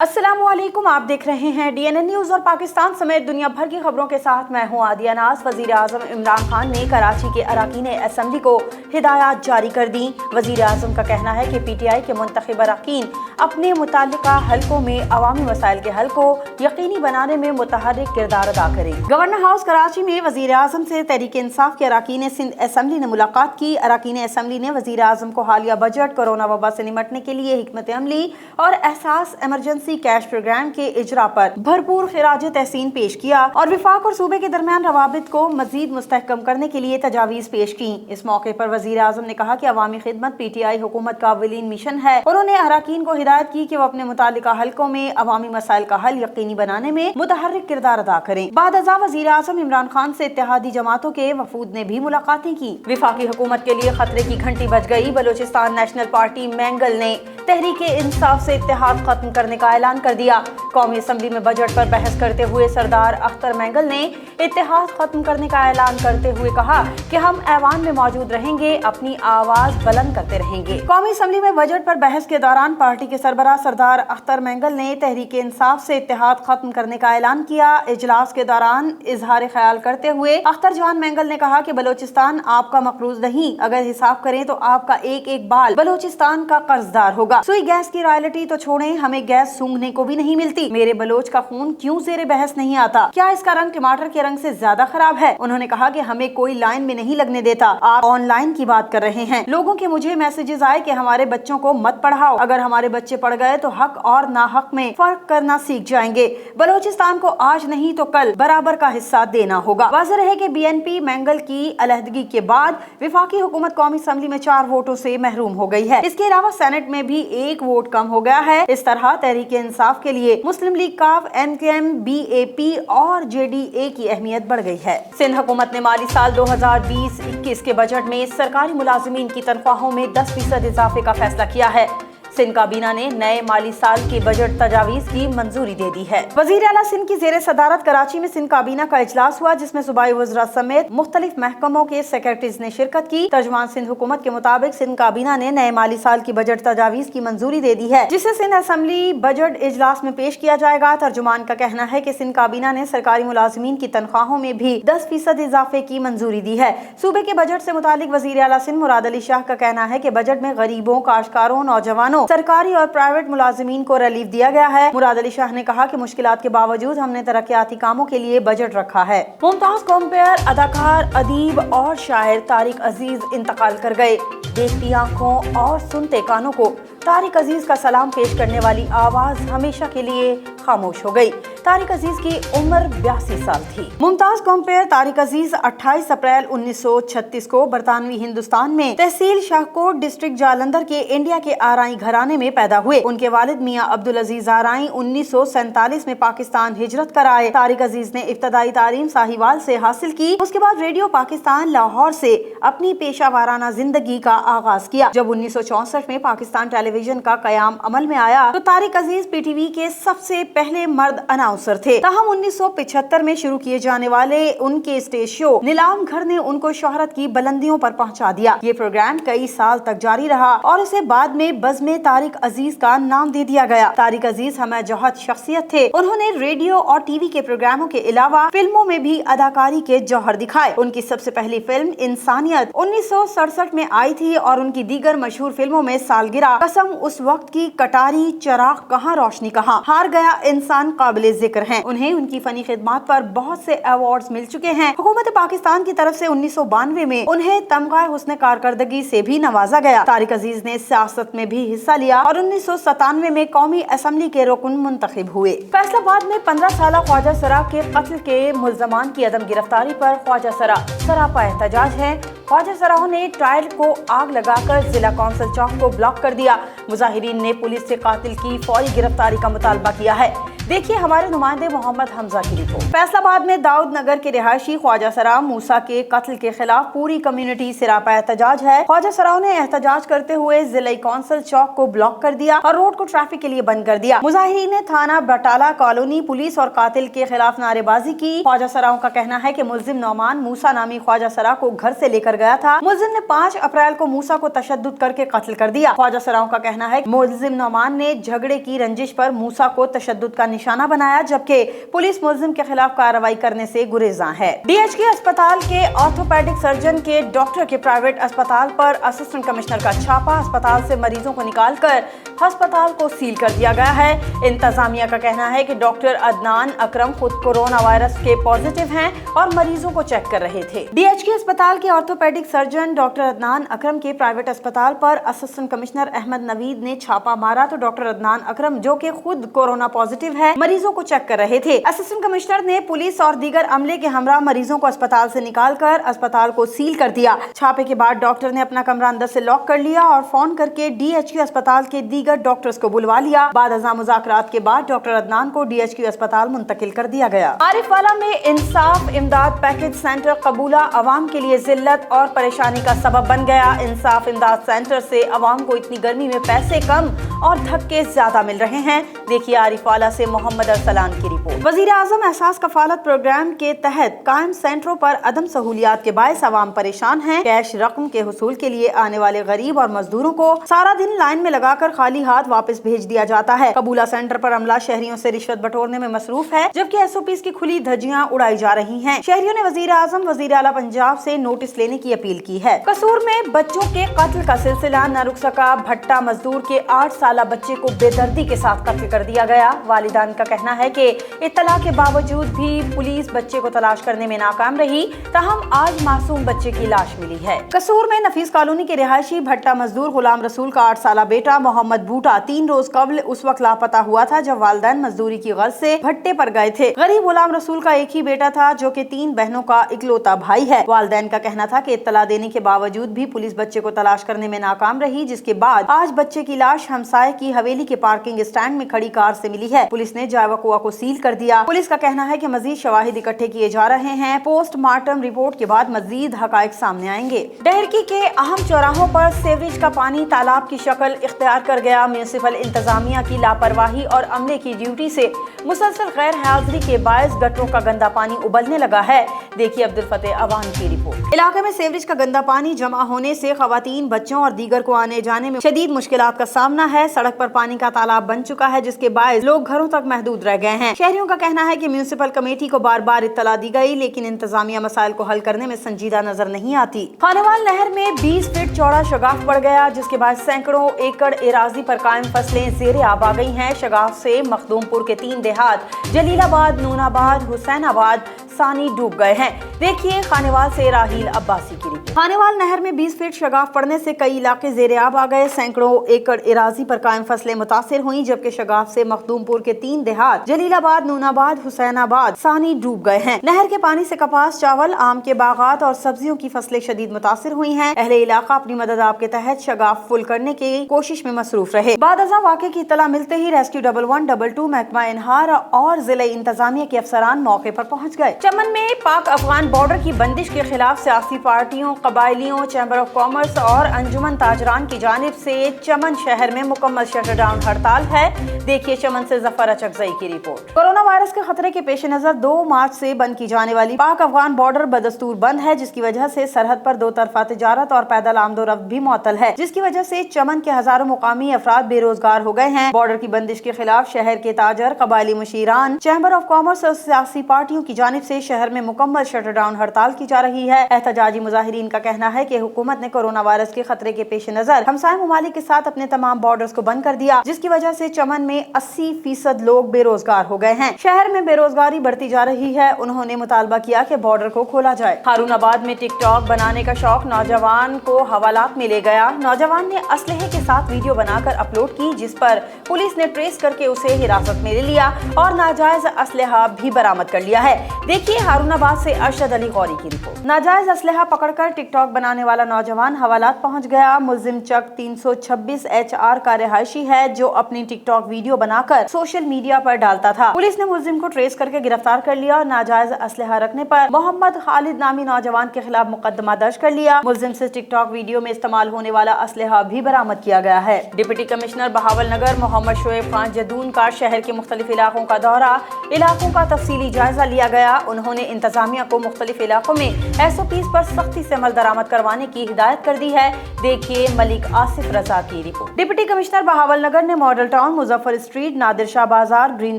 अस्सलाम वालेकुम, आप देख रहे हैं DNN न्यूज़ और पाकिस्तान समेत दुनिया भर की खबरों के साथ मैं हूं आदिया नाज। वज़ीर आज़म इमरान खान ने कराची के अरकान असम्बली को हिदायत जारी कर दी। वज़ीर आज़म का कहना है कि PTI के मुंतखब अरकान अपने मुताल्लिका हलकों में अवामी मसाइल के हल को यकीनी बनाने में मुतहर्रिक किरदार अदा करें। गवर्नर हाउस कराची में वज़ीर आज़म से तहरीक इंसाफ के अरकान सिंध असम्बली ने मुलाकात की। अरकान असम्बली ने वज़ीर आज़म को हालिया बजट, कोरोना वबा से निमटने के लिए हिकमत अमली और एहसास इमरजेंसी कैश प्रोग्राम के इजरा पर भरपूर खिराज तहसीन पेश किया और विफाक और सूबे के दरमियान रवाबित को मजीद मुस्तहकम करने के लिए तजावीज़ पेश की। इस मौके पर वज़ीर आज़म ने कहा कि अवामी खिदमत PTI हुकूमत का अव्वलीन मिशन है। उन्होंने अरकान को हिदायत की कि वो अपने मुताल्लिका हलकों में अवामी मसाइल का हल यकीनी बनाने में मुतहर्रिक किरदार अदा करें। बाद अज़ा वज़ीर आज़म इमरान खान से इत्तेहादी जमातों के वफूद ने भी मुलाकातें की। विफाकी हुकूमत के लिए खतरे की घंटी बज गई। बलोचिस्तान नेशनल पार्टी मैंगल ने तहरीक इंसाफ से इत्तेहाद खत्म करने का ऐलान कर दिया। कौमी असम्बली में बजट पर बहस करते हुए सरदार अख्तर मैंगल ने इत्तेहाद खत्म करने का ऐलान करते हुए कहा कि हम ऐवान में मौजूद रहेंगे, अपनी आवाज बुलंद करते रहेंगे। कौमी असम्बली में बजट पर बहस के दौरान पार्टी के सरबराह सरदार अख्तर मैंगल ने तहरीक इंसाफ से इत्तेहाद खत्म करने का ऐलान किया। इजलास के दौरान इजहार ख्याल करते हुए अख्तर जान मैंगल ने कहा कि बलोचिस्तान आपका मकरूज नहीं, अगर हिसाब करें तो आपका एक एक बाल बलोचिस्तान का कर्जदार होगा। सुई गैस की रॉयल्टी तो छोड़ें, हमें गैस सूंघने को भी नहीं मिलती। मेरे बलोच का खून क्यों ज़ेरे बहस नहीं आता? क्या इसका रंग टमाटर के रंग से ज्यादा खराब है? उन्होंने कहा कि हमें कोई लाइन में नहीं लगने देता। आप ऑनलाइन की बात कर रहे हैं। लोगों के मुझे मैसेजेस आए कि हमारे बच्चों को मत पढ़ाओ, अगर हमारे बच्चे पढ़ गए तो हक और नाहक में फर्क करना सीख जाएंगे। बलोचिस्तान को आज नहीं तो कल बराबर का हिस्सा देना होगा। वाज़ेह है कि BNP मैंगल की अलहदगी के बाद विफाकी हुकूमत कौमी असम्बली में 4 वोटों से महरूम हो गई है। इसके अलावा सेनेट में भी 1 वोट कम हो गया है। इस तरह तहरीक इंसाफ के लिए मुस्लिम लीग काफ, MKM, BAP और JDA की अहमियत बढ़ गई है। सिंध हुकूमत ने माली साल 2020-21 के बजट में सरकारी मुलाजिमीन की तनख्वाहों में 10% इजाफे का फैसला किया है। सिंध काबीना ने नए माली साल के बजट तजावीज़ की मंजूरी दे दी है। वज़ीर आला सिंध की ज़ेरे सदारत कराची में सिंध काबीना का इजलास हुआ, जिसमें सूबाई वज़रा समेत मुख्तलिफ महकमों के सेक्रेटरीज ने शिरकत की। तर्जुमान सिंध हुकूमत के मुताबिक सिंध काबीना ने नए माली साल की बजट तजावीज़ की मंजूरी दे दी है, जिसे सिंध असम्बली बजट इजलास में पेश किया जाएगा। तर्जुमान का कहना है कि सिंध काबीना ने सरकारी मुलाजिमीन की तनख्वाहों में भी 10% इजाफे की मंजूरी दी है। सूबे के बजट से मुतालिक वज़ीर आला सिंध मुराद अली शाह का कहना है कि बजट में गरीबों, काश्तकारों, नौजवानों, सरकारी और प्राइवेट मुलाजिमीन को रिलीफ दिया गया है। मुराद अली शाह ने कहा कि मुश्किलात के बावजूद हमने तरक्याती कामों के लिए बजट रखा है। मुमताज कॉम्पेयर अदाकार, अदीब और शायर तारिक अजीज इंतकाल कर गए। देखती आंखों और सुनते कानों को तारिक अजीज का सलाम पेश करने वाली आवाज हमेशा के लिए खामोश हो गई। तारिक अजीज की उम्र 82 साल थी। मुमताज कॉम्पेयर तारिक अजीज 28 अप्रैल 1936 को बरतानवी हिंदुस्तान में तहसील शाहकोट डिस्ट्रिक्ट जालंधर के इंडिया के आराई घराने में पैदा हुए। उनके वालिद मियां अब्दुल अजीज आराई 1947 में पाकिस्तान हिजरत कर आए। तारिक अजीज ने इब्तदाई तालीम साहिवाल से हासिल की। उसके बाद रेडियो पाकिस्तान लाहौर से अपनी पेशा वाराना जिंदगी का आगाज किया। जब 1964 में पाकिस्तान टेलीविजन का कयाम अमल में आया तो तारिक अजीज PTV के सबसे पहले मर्द अनाउंसर थे। ताहम 1975 में शुरू किए जाने वाले उनके स्टेज शो नीलाम घर ने उनको शोहरत की बुलंदियों पर पहुंचा दिया। ये प्रोग्राम कई साल तक जारी रहा और इसे बाद में बज़्म तारिक अजीज का नाम दे दिया गया। तारिक अजीज हमें जहत शख्सियत थे। उन्होंने रेडियो और TV के प्रोग्रामों के अलावा फिल्मों में भी अदाकारी के जौहर दिखाए। उनकी सबसे पहली फिल्म इंसानियत 1967 में आई थी और उनकी दीगर मशहूर फिल्मों में सालगिरह, कसम उस वक्त की, कटारी, चराग कहाँ, रोशनी कहाँ, हार गया इंसान काबिले जिक्र हैं। उन्हें उनकी फनी खिदमत पर बहुत से अवार्ड्स मिल चुके हैं। हुकूमत पाकिस्तान की तरफ से 1992 में उन्हें तमगा हुस्न कारकर्दगी से भी नवाजा गया। तारिक अजीज ने सियासत में भी हिस्सा लिया और 1997 में कौमी असम्बली के रुकन मुंतखब हुए। फैसलाबाद में 15 साल ख्वाजा सरा के कत्ल के मुल्जमान की अदम गिरफ्तारी पर ख्वाजा सरा सरापा एहतजाज है। ख्वाजा सराओं ने ट्रायल को आग लगाकर जिला कौंसिल चौक को ब्लॉक कर दिया। मुजाहिरीन ने पुलिस से कातिल की फौरी गिरफ्तारी का मुतालबा किया है। देखिए हमारे नुमाइंदे मोहम्मद हमजा की रिपोर्ट। फैसलाबाद में दाऊद नगर के रिहायशी ख्वाजा सराव मूसा के कत्ल के खिलाफ पूरी कम्युनिटी सिरापा एहतजाज है। ख्वाजा सराव ने एहतजाज करते हुए जिला कौंसिल चौक को ब्लॉक कर दिया और रोड को ट्रैफिक के लिए बंद कर दिया। मुजाहिरीन ने थाना बटाला कॉलोनी पुलिस और कातिल के खिलाफ नारेबाजी की। ख्वाजा सराव का कहना है कि मुल्जिम नौमान मूसा नामी ख्वाजा सराव को घर से लेकर गया था। मुल्जिम ने 5 अप्रैल को मूसा को तशद्दुद करके कत्ल कर दिया। ख्वाजा सराव का कहना है कि मुल्जिम नौमान ने झगड़े की रंजिश पर मूसा को तशद्दुद का निशाना बनाया, जबकि पुलिस मुल्जिम के खिलाफ कार्रवाई करने से गुरेज़ां है। डीएचके अस्पताल के ऑर्थोपेडिक सर्जन के डॉक्टर के प्राइवेट अस्पताल पर असिस्टेंट कमिश्नर का छापा। अस्पताल से मरीजों को निकालकर अस्पताल को सील कर दिया गया है। इंतजामिया का कहना है कि डॉक्टर अदनान अकरम खुद कोरोना वायरस के पॉजिटिव हैं और मरीजों को चेक कर रहे थे। डीएचके अस्पताल के ऑर्थोपेडिक सर्जन डॉक्टर अदनान अकरम के प्राइवेट अस्पताल पर असिस्टेंट कमिश्नर अहमद नवीद ने छापा मारा तो डॉक्टर अदनान अकरम, जो कि खुद कोरोना पॉजिटिव है, मरीजों को चेक कर रहे थे। असिस्टेंट कमिश्नर ने पुलिस और दीगर अमले के हमरा मरीजों को अस्पताल से निकालकर अस्पताल को सील कर दिया। छापे के बाद डॉक्टर ने अपना कमरा अंदर से लॉक कर लिया और फोन करके डीएचके अस्पताल के दीगर डॉक्टर्स को बुलवा लिया। बाद अज़ा मुज़ाकरात के बाद डॉक्टर अदनान को डीएचके अस्पताल मुंतकिल कर दिया गया। आरिफवाला में इंसाफ इमदाद पैकेज सेंटर कबूला अवाम के लिए जिल्लत और परेशानी का सबब बन गया। इंसाफ इमदाद सेंटर से अवाम को इतनी गर्मी में पैसे कम और धक्के ज्यादा मिल रहे हैं। देखिए आरिफवाला से मोहम्मद अरसलान की रिपोर्ट। वजीर आजम एहसास कफालत प्रोग्राम के तहत कायम सेंटरों पर अदम सहूलियात के बायस अवाम परेशान है। कैश रकम के हुसूल के लिए आने वाले गरीब और मजदूरों को सारा दिन लाइन में लगाकर खाली हाथ वापस भेज दिया जाता है। कबूला सेंटर पर अमला शहरियों से रिश्वत बटोरने में मसरूफ है, जबकि एसओपीज की खुली धज्जियां उड़ाई जा रही हैं। शहरियों ने वजीर आजम वजीर आला पंजाब से नोटिस लेने की अपील की है। कसूर में बच्चों के कत्ल का सिलसिला न रुक सका। भट्टा मजदूर के 8 साला बच्चे को बेदर्दी के साथ कत्ल कर दिया गया। वालिदान का कहना है कि इत्तला के बावजूद भी पुलिस बच्चे को तलाश करने में नाकाम रही, ताहम आज मासूम बच्चे की लाश मिली है। कसूर में नफीस कॉलोनी के रिहायशी भट्टा मजदूर गुलाम रसूल का 8 साला बेटा मोहम्मद बूटा 3 रोज कबल उस वक्त लापता हुआ था जब वालिदैन मजदूरी की गर्ज से भट्टे पर गए थे। गरीब गुलाम रसूल का एक ही बेटा था, जो कि 3 बहनों का इकलौता भाई है। वालिदैन का कहना था कि इत्तला देने के बावजूद भी पुलिस बच्चे को तलाश करने में नाकाम रही, जिसके बाद आज बच्चे की लाश हमसाये की हवेली के पार्किंग स्टैंड में खड़ी कार से मिली है। पुलिस ने जावा कुआ को सील कर दिया। पुलिस का कहना है कि मजीद शवाहिद इकट्ठे किए जा रहे हैं। पोस्टमार्टम रिपोर्ट के बाद मजीद हकायक सामने आएंगे। डहरकी के अहम चौराहों पर सीवरेज का पानी तालाब की शक्ल इख्तियार कर गया। म्यूनिसिपल इंतजामिया की लापरवाही और अमले की ड्यूटी से मुसलसल गैर हाजिरी के बायस गटरों का गंदा पानी उबलने लगा है। देखिए अब्दुल फतेह अवान की रिपोर्ट। इलाके में सीवरेज का गंदा पानी जमा होने से खवातीन, बच्चों और दीगर को आने जाने में शदीद मुश्किलात का सामना है। सड़क पर पानी का तालाब बन चुका है, जिसके बायस लोग घरों तक महदूद रह गए हैं। शहरियों का कहना है कि म्यूनिसिपल कमेटी को बार बार इत्तला दी गई, लेकिन इंतजामिया मसाइल को हल करने में संजीदा नजर नहीं आती। खानेवाल नहर में 20 फीट चौड़ा शगाफ बढ़ गया, जिसके बाद सैकड़ों एकड़ एराजी पर कायम फसलें ज़ेरे आब आ गई हैं। शगाफ से मखदूमपुर के 3 देहात जलीलाबाद, नूनाबाद, हुसैनाबाद, सानी डूब गए हैं। देखिए खानेवाल से राहील अब्बासी की रिपोर्ट। खानेवाल नहर में 20 फीट शगाफ पड़ने से कई इलाके ज़ेरे आब आ गए। सैकड़ों एकड़ एराजी पर कायम फसलें मुतासिर हुई, जबकि शगाफ से मखदूमपुर के 3 देहात जलीलाबाद, नूनाबाद, हुसैनाबाद, सानी डूब गए हैं। नहर के पानी से कपास, चावल, आम के बागात और सब्जियों की फसलें शदीद मुतासिर हुई हैं। अहले इलाका अपनी मदद आप के तहत शगाफ फुल करने की कोशिश में मसरूफ रहे। बाद अज़ा वाक़े की इत्तला मिलते ही रेस्क्यू 1112 महकमा इनहार और जिला इंतजामिया के अफसरान मौके पर पहुँच गए। चमन में पाक अफगान बॉर्डर की बंदिश के खिलाफ सियासी पार्टियों, कबायलियों, चैम्बर ऑफ कॉमर्स और अंजुमन ताजरान की जानिब से चमन शहर में मुकम्मल शटरडाउन हड़ताल है। देखिए चमन से जफर अचकजई की रिपोर्ट। कोरोना वायरस के खतरे के पेश नजर 2 मार्च से बंद की जाने वाली पाक अफगान बॉर्डर बदस्तूर बंद है, जिसकी वजह से सरहद पर 2 तरफा तिजारत और पैदल आमदोरफ्त भी मुअत्तल है, जिसकी वजह से चमन के हजारों मुकामी अफराद बेरोजगार हो गए हैं। बॉर्डर की बंदिश के खिलाफ शहर के ताजर, कबायली मुशीरान, चैम्बर ऑफ कॉमर्स और सियासी पार्टियों की जानिब से शहर में मुकम्मल शटरडाउन हड़ताल की जा रही है। एहतजाजी मुजाहिरीन का कहना है कि हुकूमत ने कोरोना वायरस के खतरे के पेश नजर हमसाय ममालिक के साथ अपने तमाम बॉर्डर्स को बंद कर दिया, जिसकी वजह से चमन में 80% लोग बेरोजगार हो गए हैं। शहर में बेरोजगारी बढ़ती जा रही है। उन्होंने मुतालबा किया कि बॉर्डर को खोला जाए। हारूनाबाद में टिकटॉक बनाने का शौक नौजवान को हवालात में ले गया। नौजवान ने असलहे के साथ वीडियो बनाकर अपलोड की, जिस पर पुलिस ने ट्रेस करके उसे हिरासत में ले लिया और नाजायज असलहा भी बरामद कर लिया है। देखिए देखिए हारूनाबाद से अरशद अली गौरी की रिपोर्ट। नाजायज असलहा पकड़कर टिकटॉक बनाने वाला नौजवान हवालात पहुंच गया। मुलजिम चक 326 HR का रिहायशी है जो अपनी टिकटॉक वीडियो बनाकर सोशल मीडिया पर डालता था। पुलिस ने मुलजिम को ट्रेस करके गिरफ्तार कर लिया और नाजायज असलहा रखने पर मोहम्मद खालिद नामी नौजवान के खिलाफ मुकदमा दर्ज कर लिया। मुलजिम से टिकटॉक वीडियो में इस्तेमाल होने वाला असलहा भी बरामद किया गया है। डिप्टी कमिश्नर बहावल नगर मोहम्मद शोएब खान जदून का शहर के मुख्तलिफ इलाकों का दौरा, इलाकों का तफसीली जायजा लिया गया। उन्होंने इंतजामिया को मुख्तलिफ इलाकों में SOPs पर सख्ती से अमल दरामद करवाने की हिदायत कर दी है। देखिए मलिक आसिफ रजा की रिपोर्ट। डिप्टी कमिश्नर बहावल नगर ने model town, Muzaffar street, Nadir Shah बाजार, ग्रीन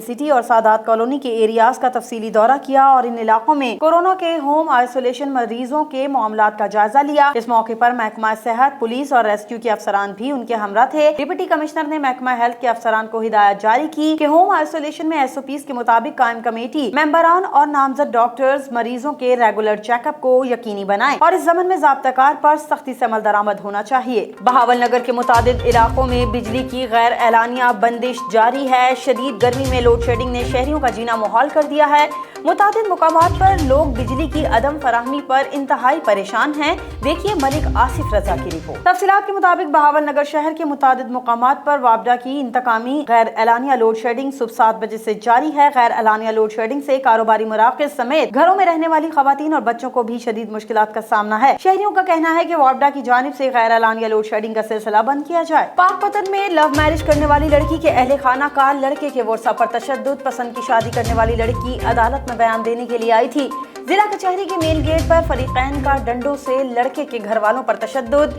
सिटी और सादात कॉलोनी के एरियाज का तफसीली दौरा किया और इन इलाकों में कोरोना के होम आइसोलेशन मरीजों के मामलात का जायजा लिया। इस मौके पर महकमा सेहत, पुलिस और रेस्क्यू के अफसरान भी उनके हमरा थे। डिप्टी कमिश्नर ने महकमा हेल्थ के अफसरान को हिदायत जारी की कि होम आइसोलेशन में SOPs के मुताबिक कायम कमेटी मेंबरान और नामजद डॉक्टर्स मरीजों के रेगुलर चेकअप को यकीनी बनाएं और इस ज़मन में ज़ाब्ताकार पर सख्ती से अमल दरामद होना चाहिए। बहावल नगर के मुतादिद इलाकों में बिजली की गैर एलानिया बंदिश जारी है। शदीद गर्मी में लोड शेडिंग ने शहरियों का जीना मुहाल कर दिया है। मुतादिद मुकामात पर लोग बिजली की अदम फराहमी पर इंतहाई परेशान हैं। देखिए मलिक आसिफ रजा की रिपोर्ट। तफसीलात के मुताबिक बहावल नगर शहर के मुतादिद मुकामात पर वापडा की इंतकामी गैर एलानिया लोड शेडिंग सुबह 7 बजे से जारी है। गैर एलानिया लोड शेडिंग से कारोबारी मुराकिज समेत घरों में रहने वाली खवातीन और बच्चों को भी शदीद मुश्किलात का सामना है। शहरियों का कहना है कि वापडा की जानिब से गैर एलानिया लोड शेडिंग का सिलसिला बंद किया जाए। पाकपतन में लव मैरिज करने वाली लड़की के अहले खाना का लड़के के वर्सा पर तशद्दुद, पसंद की शादी करने वाली लड़की अदालत में बयान देने के लिए आई थी। जिला कचहरी के मेन गेट पर फरीकैन का डंडों से लड़के के घर वालों पर तशद्दुद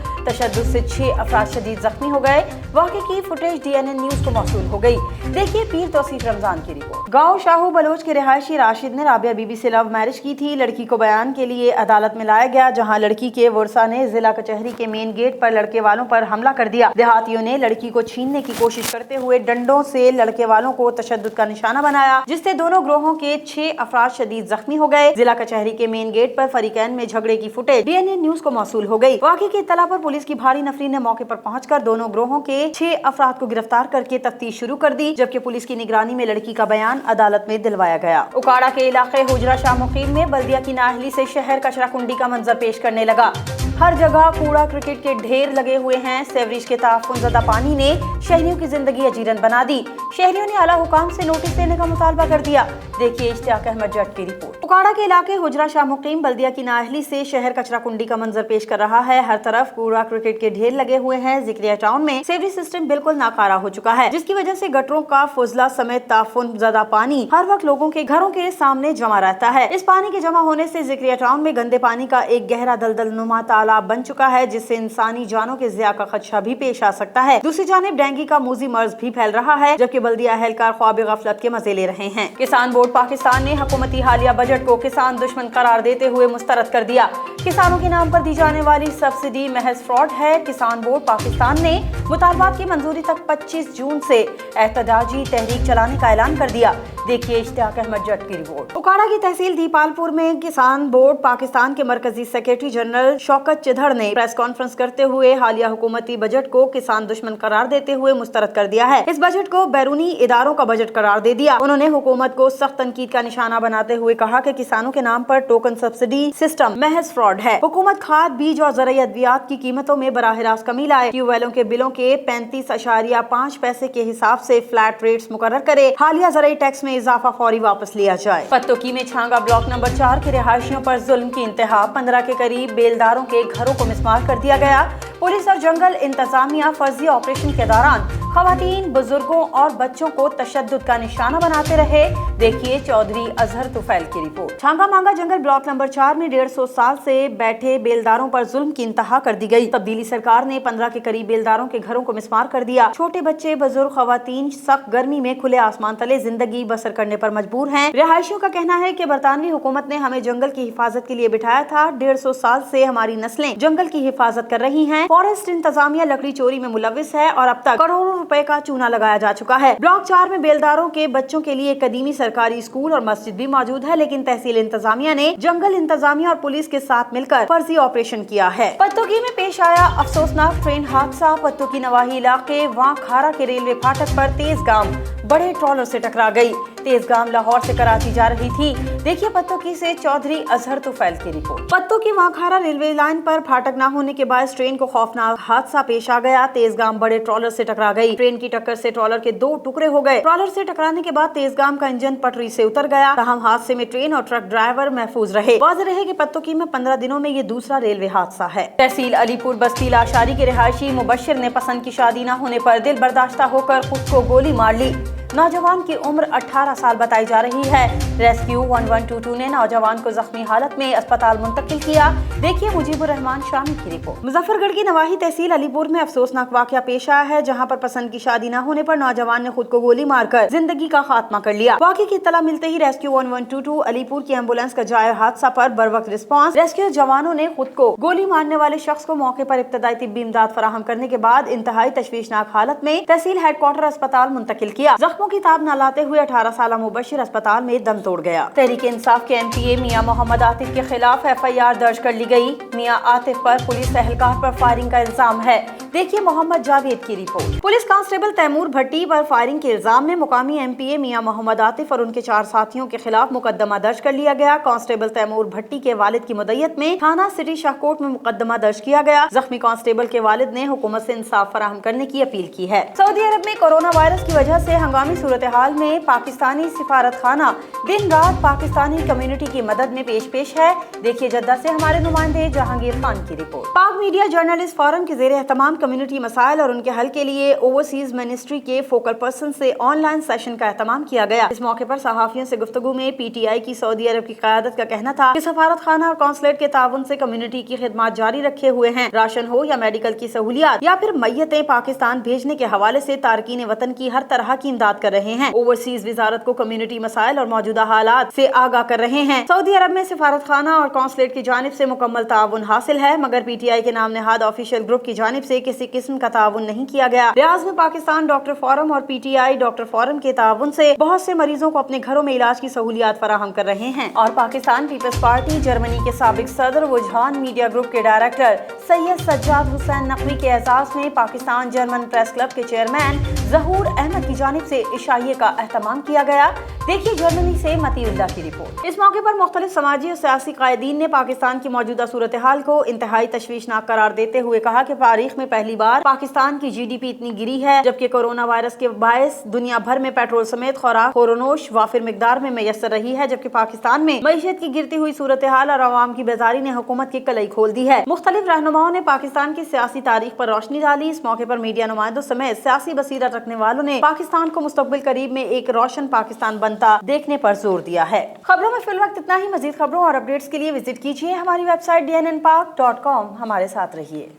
से 6 अफराद शदीद जख्मी हो गए। वाक़े की फुटेज DNN न्यूज को मौसूल हो गई। देखिए पीर तौसीफ रमजान की रिपोर्ट। गांव शाहू बलोच के रिहायशी राशिद ने राबिया बीबी से लव मैरिज की थी। लड़की को बयान के लिए अदालत में लाया गया, जहां लड़की के वर्सा ने जिला कचहरी के मेन गेट पर लड़के वालों पर हमला कर दिया। देहातियों ने लड़की को छीनने की कोशिश करते हुए डंडों से लड़के वालों को तशद्दुद का निशाना बनाया, जिससे दोनों ग्रोहों के 6 अफराद शदीद जख्मी हो गए। जिला कचहरी के मेन गेट पर फरीकैन में झगड़े की फुटेज DNN न्यूज को मौसूल हो गई। वाक़े की इत्तला पर पुलिस की भारी नफरी ने मौके पर पहुंचकर दोनों ग्रोहों के 6 अफराद को गिरफ्तार करके तफ्तीश शुरू कर दी, जबकि पुलिस की निगरानी में लड़की का बयान अदालत में दिलवाया गया। उकाड़ा के इलाके हुजरा शाह मुकीम में बल्दिया की नाअहली से शहर कचरा कुंडी का मंजर पेश करने लगा। हर जगह कूड़ा क्रिकेट के ढेर लगे हुए हैं। सेवरेज के ताफुनज़दा पानी ने शहरियों की जिंदगी अजीरन बना दी। शहरियों ने आला हुकाम से नोटिस देने का मुतालबा कर दिया। देखिए इश्तियाक अहमद जट की रिपोर्ट। उकाड़ा के इलाके हुजरा शाह मुकीम बल्दिया की नाअहली से शहर कचरा कुंडी का मंजर पेश कर रहा है। हर तरफ कूड़ा क्रिकेट के ढेर लगे हुए हैं। जिक्रिया टाउन में सेवरेज सिस्टम बिल्कुल नाकारा हो चुका है, जिसकी वजह से गटरों का फुजला समेत ताफुनज़दा पानी हर वक्त लोगों के घरों के सामने जमा रहता है। इस पानी के जमा होने से जिक्रिया टाउन में गंदे पानी का एक गहरा दलदल नुमा तालाब बन चुका है, जिससे इंसानी जानों के ज़िया का खदशा भी पेश आ सकता है। दूसरी जानिब डेंगू का मूजी मर्ज भी फैल रहा है, जबकि बल्दिया अहलकार ख्वाब गफलत के मजे ले रहे हैं। किसान बोर्ड पाकिस्तान ने हुकूमती हालिया बजट को किसान दुश्मन करार देते हुए मुस्तरद कर दिया। किसानों के नाम पर दी जाने वाली सब्सिडी महज फ्रॉड है। किसान बोर्ड पाकिस्तान ने मुतालबात की मंजूरी तक 25 जून से एहतजाजी तहरीक चलाने का ऐलान कर दिया। देखिए इश्तियाक अहमद जट की रिपोर्ट। उकाड़ा की तहसील दीपालपुर में किसान बोर्ड पाकिस्तान के मरकजी सेक्रेटरी जनरल शौकत चिधड़ ने प्रेस कॉन्फ्रेंस करते हुए हालिया हुकूमती बजट को किसान दुश्मन करार देते हुए मुस्तरद कर दिया है। इस बजट को बैरूनी इदारों का बजट करार दे दिया। उन्होंने हुकूमत को सख्त तनकीद का निशाना बनाते हुए कहा कि किसानों के नाम पर टोकन सब्सिडी सिस्टम महज फ्रॉड है। हुकूमत खाद, बीज और ज़रूरी अद्वियात की कीमतों में बराह रास्त कमी लाए। ट्यूबवेलों के बिलों के 35.5 पैसे के हिसाब से फ्लैट रेट्स मुकर्रर करे। हालिया ज़रूरी टैक्स में इजाफा फौरी वापस लिया जाए। पत्तोकी में छांगा ब्लॉक नंबर 4 के रिहायशियों पर जुल्म की इंतहा। 15 के करीब बेलदारों के घरों को मिसमार कर दिया गया। पुलिस और जंगल इंतजामिया फर्जी ऑपरेशन के दौरान खवातीन, बुजुर्गों और बच्चों को तशद्दुद का निशाना बनाते रहे। देखिए चौधरी अजहर तुफैल की रिपोर्ट। छांगा मांगा जंगल ब्लॉक नंबर 4 में 150 साल से बैठे बेलदारों पर जुल्म की इंतहा कर दी गई। तब्दीली सरकार ने 15 के करीब बेलदारों के घरों को मिसमार कर दिया। छोटे बच्चे, बुजुर्ग, खवातीन सख्त गर्मी में खुले आसमान तले जिंदगी बसर करने पर मजबूर हैं। रिहायशियों का कहना है कि बरतानवी हुकूमत ने हमें जंगल की हिफाजत के लिए बिठाया था। 150 साल से हमारी नस्लें जंगल की हिफाजत कर रही हैं। फॉरेस्ट इंतजामिया लकड़ी चोरी में मुलविस है और अब तक करोड़ों रुपए का चूना लगाया जा चुका है। ब्लॉक 4 में बेलदारों के बच्चों के लिए कदीमी सरकारी स्कूल और मस्जिद भी मौजूद है, लेकिन तहसील इंतजामिया ने जंगल इंतजामिया और पुलिस के साथ मिलकर फर्जी ऑपरेशन किया है। पत्तोकी में पेश आया अफसोसनाक ट्रेन हादसा। पत्तोकी नवाही इलाके वां खारा के रेलवे फाटक पर तेज गाम बड़े ट्रॉलर से टकरा गई। तेजगाम लाहौर से कराची जा रही थी। देखिए पत्तोकी से चौधरी अजहर तुफैल की रिपोर्ट। पत्तोकी वाघारा रेलवे लाइन पर फाटक न होने के बाद ट्रेन को खौफनाक हादसा पेश आ गया। तेजगाम बड़े ट्रॉलर से टकरा गई। ट्रेन की टक्कर से ट्रॉलर के 2 टुकड़े हो गए। ट्रॉलर से टकराने के बाद तेजगाम का इंजन पटरी से उतर गया। तहम हादसे में ट्रेन और ट्रक ड्राइवर महफूज रहे। वाज़ेह रहे कि पत्तोकी में 15 दिनों में ये दूसरा रेलवे हादसा है। तहसील अलीपुर बस्ती लाशारी के रिहायशी मुबश्शिर ने पसंद की शादी न होने पर दिल बर्दाश्ता होकर खुद को गोली मार ली। नौजवान की उम्र 18 साल बताई जा रही है। रेस्क्यू 1122 ने नौजवान को जख्मी हालत में अस्पताल मुंतकिल किया। देखिए मुजीबुर रहमान शामी की रिपोर्ट। मुजफ्फरगढ़ की नवाही तहसील अलीपुर में अफसोसनाक वाकया पेश आया है, जहां पर पसंद की शादी न होने पर नौजवान ने खुद को गोली मारकर जिंदगी का खात्मा कर लिया। वाकये की इत्तला मिलते ही रेस्क्यू 1122 अलीपुर की एम्बुलेंस का जाए हादसा पर बरवक्त रिस्पांस। रेस्क्यू जवानों ने खुद को गोली मारने वाले शख्स को मौके पर इब्तदाई तिब्बी इमदाद फराहम करने के बाद इंतहाई तशवीशनाक हालत में तहसील हेडक्वार्टर अस्पताल मुंतकिल किया। जख्मों की ताब न लाते हुए 18 साल मुबश्शिर अस्पताल में दम तोड़ गया। तहरीक इंसाफ के MPA मियां मोहम्मद आतिफ के खिलाफ FIR दर्ज कर ली गई। मियां आतिफ पर पुलिस एहलकार पर फायरिंग का इल्जाम है। देखिए मोहम्मद जावेद की रिपोर्ट। पुलिस कांस्टेबल तैमूर भट्टी पर फायरिंग के इल्जाम में मुकामी MPA मियां मोहम्मद आतिफ और उनके 4 साथियों के खिलाफ मुकदमा दर्ज कर लिया गया। कांस्टेबल तैमूर भट्टी के वालिद की मुद्दत में थाना सिटी शाहकोट में मुकदमा दर्ज किया गया। जख्मी कांस्टेबल के वालिद ने हुकूमत से इंसाफ फराहम करने की अपील की है। सऊदी अरब में कोरोना वायरस की वजह से हंगामी सूरत हाल में पाकिस्तानी सिफारत खाना दिन रात पाकिस्तानी कम्युनिटी की मदद में पेश है। देखिए जद्दा से हमारे नुमाइंदे जहांगीर खान की रिपोर्ट। पाक मीडिया जर्नलिस्ट फोरम के जेर एहतमाम कम्युनिटी मसाइल और उनके हल के लिए ओवरसीज मिनिस्ट्री के फोकल पर्सन से ऑनलाइन सेशन का एहतमाम किया गया। इस मौके पर सहाफियों से गुफ्तगू में PTI की सऊदी अरब की क़यादत का कहना था कि सफारत खाना और कौंसलेट के ताउन से कम्युनिटी की खिदमत जारी रखे हुए हैं। राशन हो या मेडिकल की सहूलियात या फिर मैयतें पाकिस्तान भेजने के हवाले से तारकीन वतन की हर तरह की इमदाद कर रहे हैं। ओवरसीज वजारत को कम्युनिटी मसाइल और मौजूदा हालात से आगाह कर रहे हैं। सऊदी अरब में सफारत खाना और कौंसलेट की जानिब से मुकम्मल ताउन हासिल है, मगर PTI के नाम नहाद ऑफिशियल ग्रुप की जानिब से किसी किस्म का ताउन नहीं किया गया। रियाज में पाकिस्तान डॉक्टर फोरम और PTI डॉक्टर फोरम के ताउन से बहुत से मरीजों को अपने घरों में इलाज की सहूलियात फराहम कर रहे हैं। और पाकिस्तान पीपल्स पार्टी जर्मनी के साबिक सदर वजहान मीडिया ग्रुप के डायरेक्टर सैयद सज्जाद हुसैन नकवी के एजाज में पाकिस्तान जर्मन प्रेस क्लब के चेयरमैन जहूर अहमद की जानिब से इशाइये का एहतमाम किया गया। देखिए जर्मनी से मतीउल्लाह की रिपोर्ट। इस मौके पर मुख्तलिफ समाजी और सियासी कायदीन ने पाकिस्तान की मौजूदा सूरत हाल को इंतहाई तशवीशनाक करार देते हुए कहा कि तारीख में पहली बार पाकिस्तान की GDP इतनी गिरी है, जबकि कोरोना वायरस के बायस दुनिया भर में पेट्रोल समेत खुराक खोरोनोश वाफिर मिकदार में मैसर रही है, जबकि पाकिस्तान में मईशत की गिरती हुई सूरत हाल और आवाम की बेजारी ने हुकूमत की कलई खोल दी है। मुख्तलिफ रहनुमाओं ने पाकिस्तान की सियासी तारीख पर रोशनी डाली। इस मौके पर मीडिया नुमाइंदों समेत सियासी बसीरत रखने वालों ने पाकिस्तान को मुस्तकबिल करीब में एक रोशन पाकिस्तान बनता देखने पर जोर दिया है। खबरों में फिलवक्त इतना ही। मजीद खबरों और अपडेट्स के लिए विजिट कीजिए हमारी वेबसाइट dnnpak.com। हमारे साथ रहिए।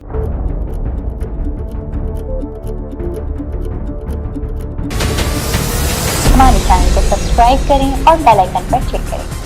हमारे चैनल को सब्सक्राइब करें और बेल आइकन पर क्लिक करें।